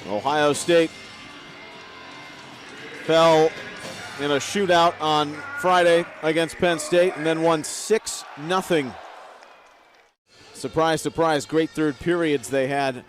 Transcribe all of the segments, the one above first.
Ohio State fell in a shootout on Friday against Penn State and then won 6-0. Surprise, surprise, great third periods they had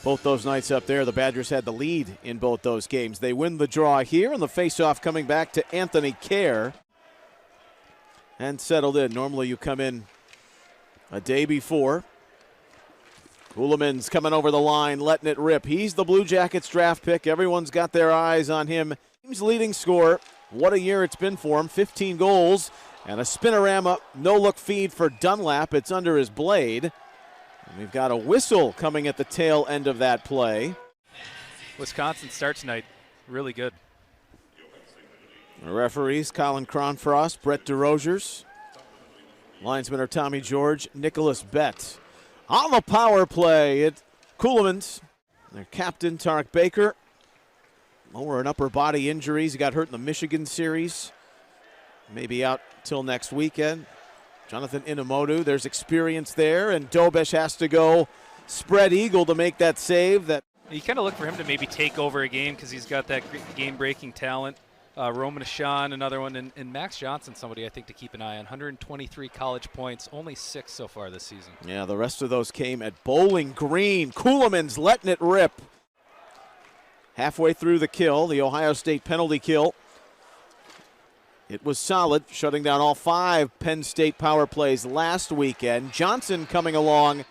both those nights up there. The Badgers had the lead in both those games. They win the draw here, and the faceoff coming back to Anthony Kerr. And settled in. Normally you come in a day before. Kuhlman's coming over the line, letting it rip. He's the Blue Jackets draft pick. Everyone's got their eyes on him. Team's leading scorer. What a year it's been for him. 15 goals and a spinorama no-look feed for Dunlap. It's under his blade. And we've got a whistle coming at the tail end of that play. Wisconsin start tonight really good. The referees, Colin Cronfrost, Brett DeRosiers. Linesmen are Tommy George, Nicholas Bett. On the power play, it's Kuhlman's. Their captain, Tarek Baker. Lower and upper body injuries. He got hurt in the Michigan series. Maybe out till next weekend. Jonathan Inamodu, there's experience there, and Dobish has to go spread eagle to make that save. You kind of look for him to maybe take over a game because he's got that game-breaking talent. Roman Ashan, another one, and Max Johnson, somebody I think to keep an eye on. 123 college points, only 6 so far this season. Yeah, the rest of those came at Bowling Green. Kuhlman's letting it rip. Halfway through the kill, the Ohio State penalty kill. It was solid, shutting down all 5 Penn State power plays last weekend. Johnson coming along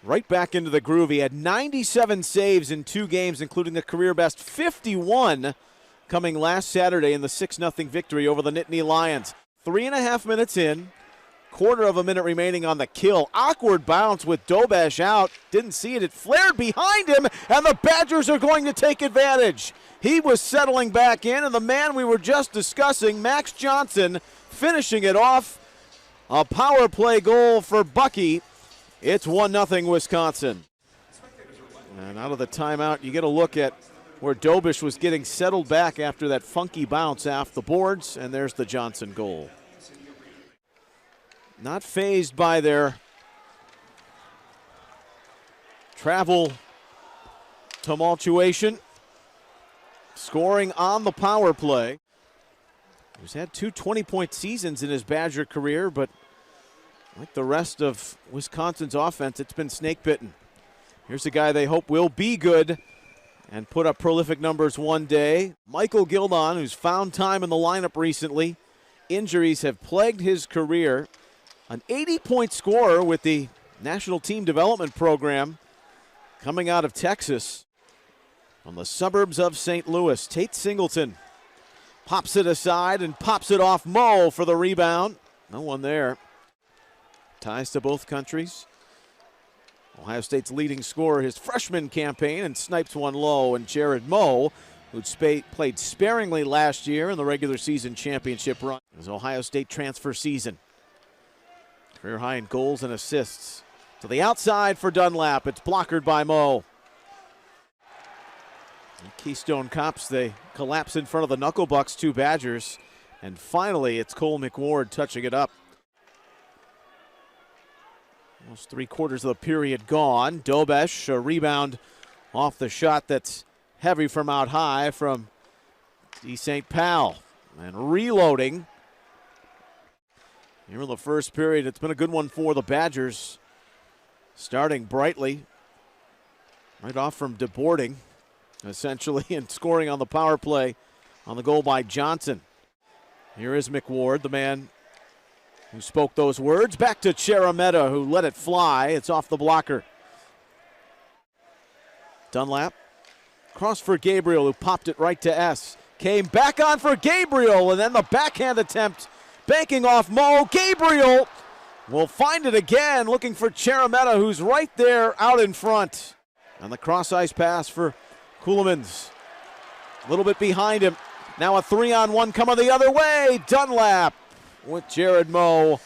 right back into the groove. He had 97 saves in 2 games, including the career best 51 coming last Saturday in the 6-0 victory over the Nittany Lions. 3.5 minutes in, quarter of a minute remaining on the kill. Awkward bounce with Dobish out. Didn't see it. It flared behind him, and the Badgers are going to take advantage. He was settling back in, and the man we were just discussing, Max Johnson, finishing it off. A power play goal for Bucky. It's 1-0 Wisconsin. And out of the timeout, you get a look at where Dobish was getting settled back after that funky bounce off the boards, and there's the Johnson goal. Not fazed by their travel tumultuation. Scoring on the power play. He's had 2 20-point seasons in his Badger career, but like the rest of Wisconsin's offense, it's been snake-bitten. Here's a guy they hope will be good and put up prolific numbers one day. Michael Gildon, who's found time in the lineup recently. Injuries have plagued his career. An 80-point scorer with the National Team Development Program coming out of Texas. From the suburbs of St. Louis, Tate Singleton pops it aside and pops it off Mo for the rebound. No one there. Ties to both countries. Ohio State's leading scorer his freshman campaign and snipes one low, and Jared Moe, who played sparingly last year in the regular season championship run. It was Ohio State transfer season. Career high in goals and assists. To the outside for Dunlap. It's blockered by Moe. Keystone Cops, they collapse in front of the Knucklebucks, 2 Badgers. And finally, it's Cole McWard touching it up. Almost 3/4 of the period gone. Dobish, a rebound off the shot that's heavy from out high from D. St. Pal. And reloading. Here in the first period, it's been a good one for the Badgers. Starting brightly. Right off from deboarding, essentially, and scoring on the power play on the goal by Johnson. Here is McWard, the man who spoke those words. Back to Cherametta, who let it fly. It's off the blocker. Dunlap. Cross for Gabriel, who popped it right to S. Came back on for Gabriel, and then the backhand attempt. Banking off Mo. Gabriel will find it again, looking for Cherametta, who's right there out in front. And the cross-ice pass for Kuhlman's. A little bit behind him. Now a 3-on-1 coming the other way. Dunlap with Jared Moe.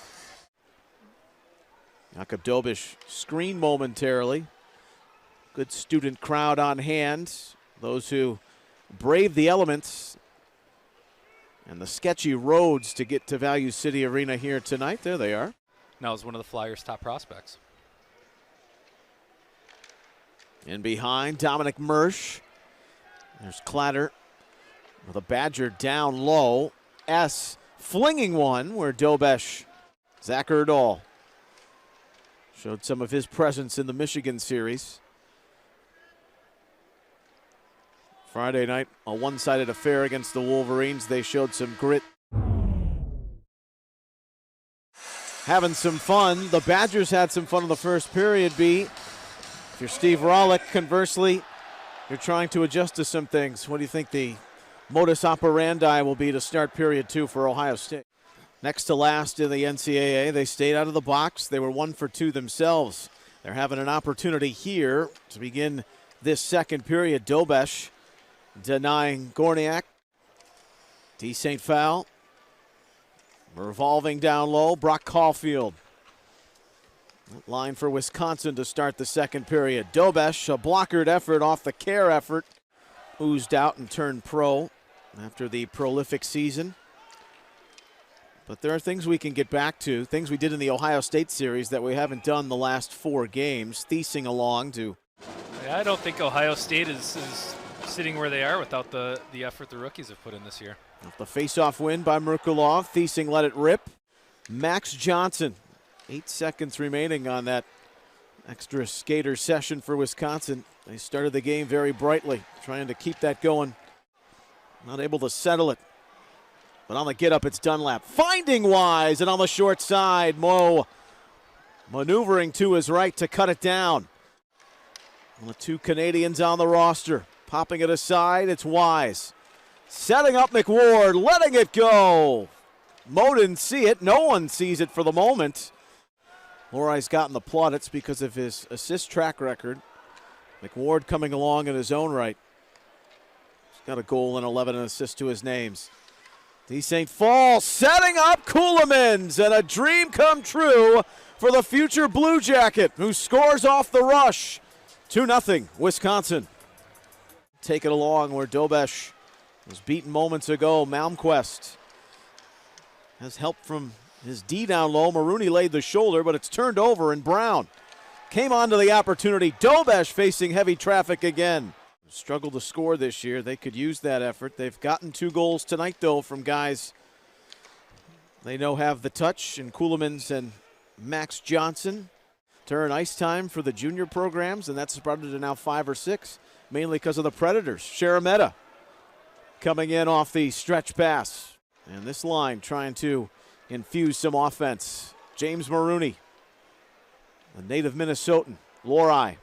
Jakob Dobish screened momentarily. Good student crowd on hand. Those who brave the elements and the sketchy roads to get to Value City Arena here tonight. There they are. Now is one of the Flyers' top prospects. And behind, Dominic Mersch. There's Clatter with a Badger down low. S flinging one where Dobesh, Zach Erdahl, showed some of his presence in the Michigan series. Friday night, a one-sided affair against the Wolverines. They showed some grit. Having some fun. The Badgers had some fun in the first period, B. If you're Steve Rollick, conversely, you're trying to adjust to some things. What do you think the modus operandi will be to start period 2 for Ohio State? Next to last in the NCAA, they stayed out of the box. They were 1 for 2 themselves. They're having an opportunity here to begin this second period. Dobesh denying Gorniak. Decent foul. Revolving down low, Brock Caulfield. Line for Wisconsin to start the second period. Dobesh, a blockered effort off the care effort. Oozed out and turned pro after the prolific season. But there are things we can get back to, things we did in the Ohio State series that we haven't done the last 4 games. Thiesing along to... Yeah, I don't think Ohio State is sitting where they are without the effort the rookies have put in this year. The face-off win by Merkulov. Thiesing let it rip. Max Johnson, 8 seconds remaining on that extra skater session for Wisconsin. They started the game very brightly, trying to keep that going. Not able to settle it. But on the get-up, it's Dunlap. Finding Wise, and on the short side, Mo maneuvering to his right to cut it down. The 2 Canadians on the roster. Popping it aside, it's Wise. Setting up McWard, letting it go. Mo didn't see it. No one sees it for the moment. Lori's gotten the plaudits because of his assist track record. McWard coming along in his own right. He's got a goal and 11 assists to his names. D. St. Paul setting up Ceulemans, and a dream come true for the future Blue Jacket, who scores off the rush. 2-0 Wisconsin. Take it along where Dobesh was beaten moments ago. Malmquist has help from his D down low. Maroney laid the shoulder, but it's turned over, and Brown came onto the opportunity. Dobesh facing heavy traffic again. Struggled to score this year. They could use that effort. They've gotten 2 goals tonight, though, from guys they know have the touch, in Ceulemans and Max Johnson. Turn ice time for the junior programs, and that's brought it to now 5 or 6, mainly because of the Predators. Sharametta coming in off the stretch pass. And this line trying to infuse some offense. James Maroney, a native Minnesotan. Lori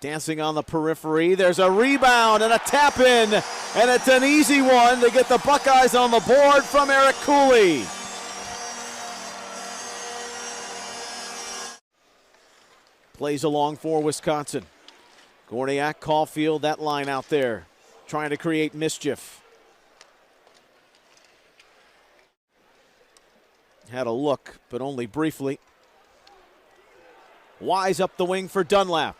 dancing on the periphery. There's a rebound and a tap in, and it's an easy one to get the Buckeyes on the board from Eric Cooley. Plays along for Wisconsin. Gorniak, Caulfield, that line out there, trying to create mischief. Had a look, but only briefly. Wise up the wing for Dunlap.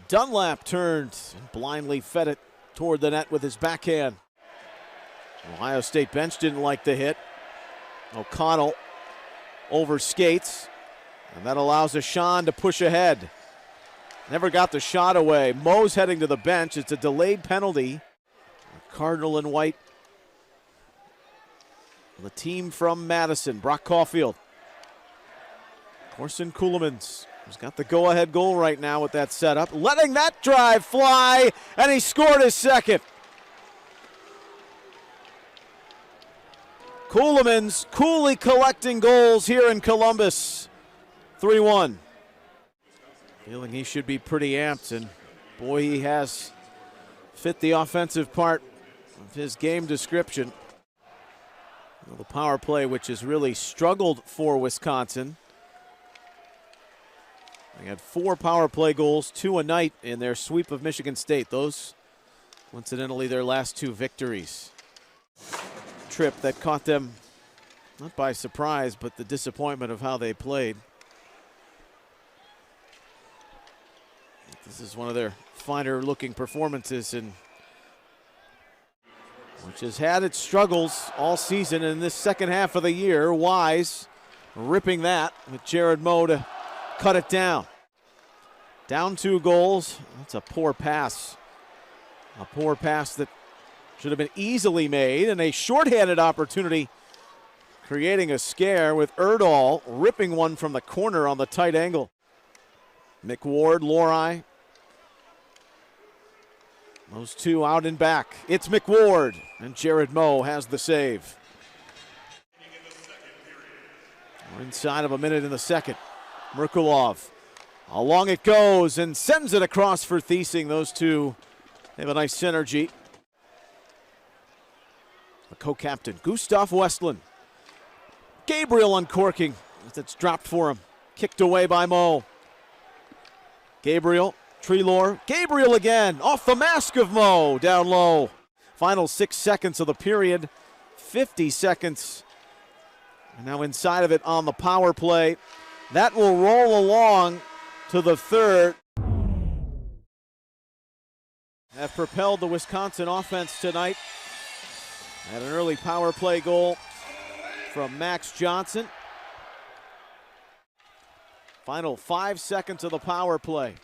Dunlap turned and blindly fed it toward the net with his backhand. Ohio State bench didn't like the hit. O'Connell over skates, and that allows Ashawn to push ahead. Never got the shot away. Mo's heading to the bench. It's a delayed penalty. Cardinal in white. The team from Madison, Brock Caulfield. Corson Ceulemans, who's got the go-ahead goal right now with that setup, letting that drive fly, and he scored his second. Ceulemans coolly collecting goals here in Columbus. 3-1. Feeling he should be pretty amped, and boy, he has fit the offensive part of his game description. Well, the power play, which has really struggled for Wisconsin. They had 4 power play goals, 2 a night in their sweep of Michigan State. Those, coincidentally, their last 2 victories. Trip that caught them not by surprise, but the disappointment of how they played. This is one of their finer looking performances, and which has had its struggles all season in this second half of the year. Wise ripping that with Jared Moe to cut it down. Down 2 goals. That's a poor pass. A poor pass that should have been easily made, and a shorthanded opportunity creating a scare with Erdahl ripping one from the corner on the tight angle. McWard, Lori. Those two out and back. It's McWard, and Jared Moe has the save. We're inside of a minute in the second. Merkulov, along it goes and sends it across for Thiesing. Those two have a nice synergy. The co-captain, Gustav Westlund. Gabriel uncorking. It's dropped for him. Kicked away by Moe. Gabriel, Treelor. Gabriel again, off the mask of Moe, down low. Final 6 seconds of the period. 50 seconds. And now inside of it on the power play. That will roll along to the third. Have propelled the Wisconsin offense tonight. Had an early power play goal from Max Johnson. Final 5 seconds of the power play.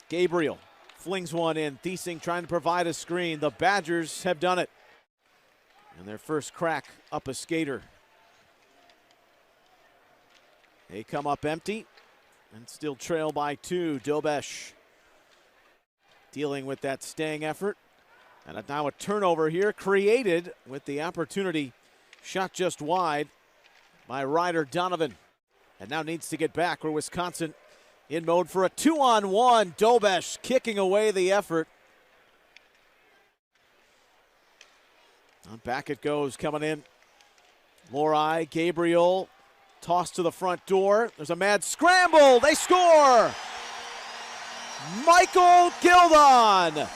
Gabriel flings one in. Thiesing trying to provide a screen. The Badgers have done it. And their first crack up a skater. They come up empty and still trail by 2. Dobesh dealing with that staying effort. And now a turnover here created with the opportunity shot just wide by Ryder Donovan. And now needs to get back where Wisconsin in mode for a 2-on-1. Dobesh kicking away the effort. And back it goes coming in. Lori, Gabriel, tossed to the front door. There's a mad scramble. They score! Michael Gildon.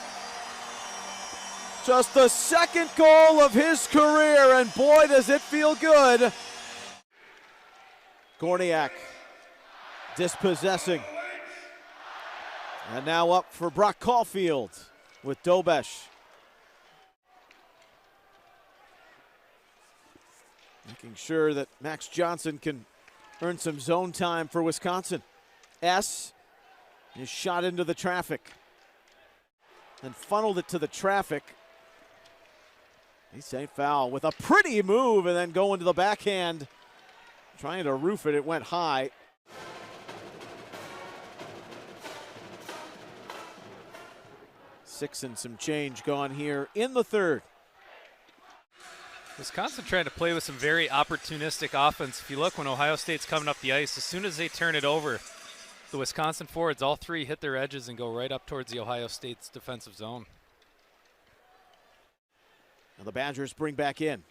Just the second goal of his career, and boy, does it feel good. Gorniak dispossessing. And now up for Brock Caulfield with Dobesh. Making sure that Max Johnson can earn some zone time for Wisconsin. S is shot into the traffic. Then funneled it to the traffic. He's safe foul with a pretty move and then going to the backhand. Trying to roof it, it went high. Six and some change gone here in the third. Wisconsin trying to play with some very opportunistic offense. If you look when Ohio State's coming up the ice, as soon as they turn it over, the Wisconsin forwards, all three hit their edges and go right up towards the Ohio State's defensive zone. Now the Badgers bring back in.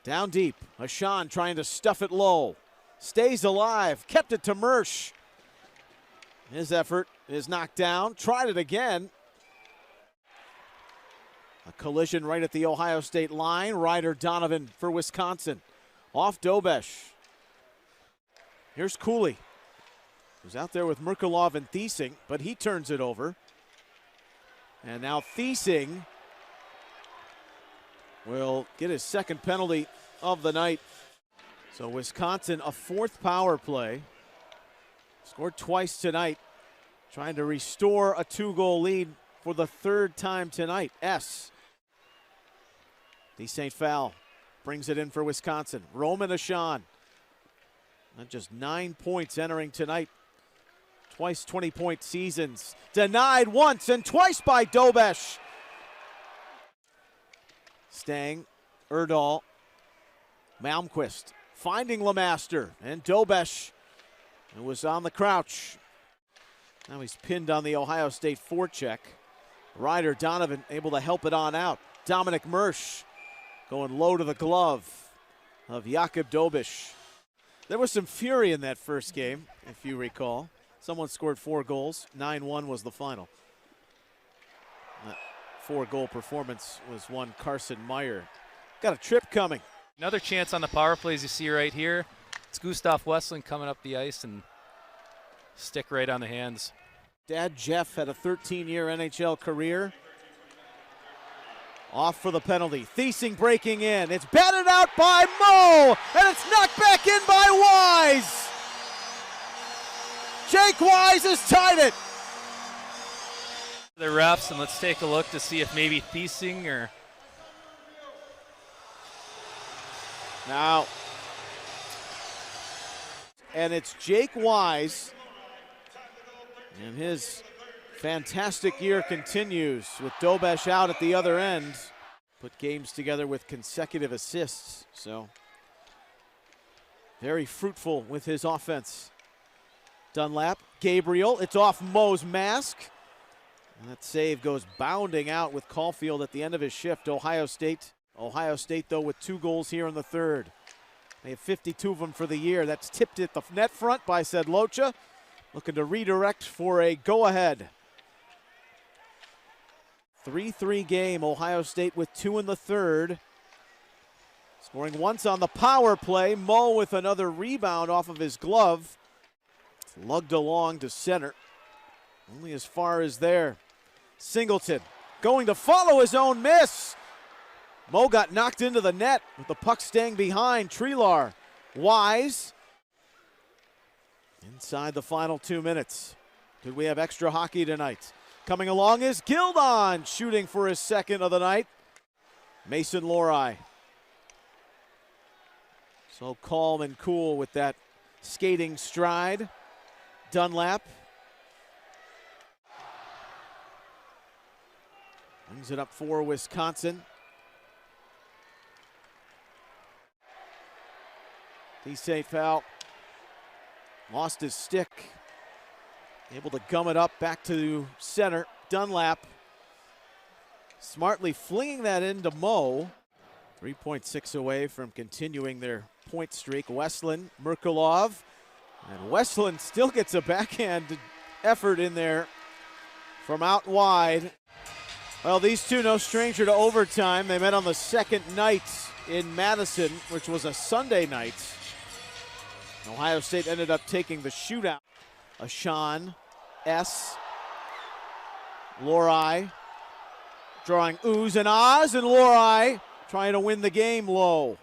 Down deep, Ashan trying to stuff it low. Stays alive, kept it to Mersch. His effort is knocked down, tried it again. A collision right at the Ohio State line. Ryder Donovan for Wisconsin. Off Dobesh. Here's Cooley, who's out there with Merkulov and Thiesing, but he turns it over. And now Thiesing will get his second penalty of the night. So Wisconsin, a fourth power play. Scored twice tonight. Trying to restore a 2-goal lead for the third time tonight. S. DeSaint foul. Brings it in for Wisconsin. Roman Ashan. Not just 9 points entering tonight. Twice 20-point seasons. Denied once and twice by Dobesh. Stang, Erdahl, Malmquist finding Lemaster, and Dobesh, who was on the crouch. Now he's pinned on the Ohio State forecheck. Ryder Donovan able to help it on out. Dominic Mersch going low to the glove of Jakub Dobesh. There was some fury in that first game, if you recall. Someone scored 4 goals. 9-1 was the final. 4-goal performance was one Carson Meyer. Got a trip coming. Another chance on the power plays you see right here. It's Gustav Westlund coming up the ice and stick right on the hands. Dad Jeff had a 13-year NHL career. Off for the penalty. Thiesing breaking in. It's batted out by Moe, and it's knocked back in by Wise. Jake Wise has tied it. The refs, and let's take a look to see if maybe Thiesing or now. And it's Jake Wise, and his fantastic year continues with Dobesh out at the other end. Put games together with consecutive assists, so very fruitful with his offense. Dunlap, Gabriel, it's off Mo's mask. And that save goes bounding out with Caulfield at the end of his shift. Ohio State, though, with 2 goals here in the third. They have 52 of them for the year. That's tipped at the net front by Sedlocha. Looking to redirect for a go-ahead. 3-3 game, Ohio State with 2 in the third. Scoring once on the power play. Mo with another rebound off of his glove. It's lugged along to center. Only as far as there. Singleton going to follow his own miss. Mo got knocked into the net with the puck staying behind. Trelar, Wise. Inside the final 2 minutes. Did we have extra hockey tonight? Coming along is Gildon, shooting for his second of the night. Mason Lorai. So calm and cool with that skating stride. Dunlap. Brings it up for Wisconsin. T-St. foul. Lost his stick. Able to gum it up back to center. Dunlap smartly flinging that into Mo. 3.6 away from continuing their point streak. Westland, Merkulov. And Westland still gets a backhand effort in there from out wide. Well, these two no stranger to overtime. They met on the second night in Madison, which was a Sunday night. Ohio State ended up taking the shootout. Ashan, S. Lorai drawing oohs and ahs, and Lorai trying to win the game low.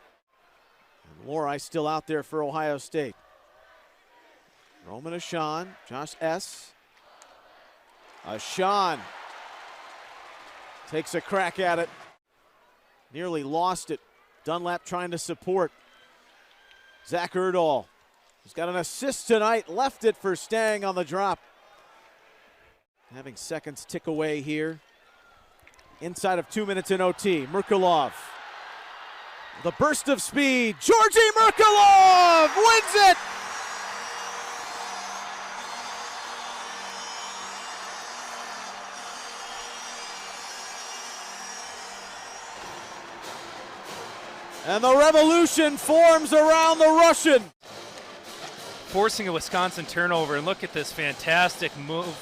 And Lorai still out there for Ohio State. Roman Ashan, Josh S. Ashan takes a crack at it. Nearly lost it. Dunlap trying to support. Zach Erdahl, who's got an assist tonight, left it for Stang on the drop. Having seconds tick away here. Inside of 2 minutes in OT. Merkulov. The burst of speed. Georgi Merkulov wins it! And the revolution forms around the Russian. Forcing a Wisconsin turnover, and look at this fantastic move.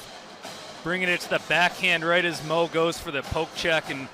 Bringing it to the backhand right as Mo goes for the poke check, and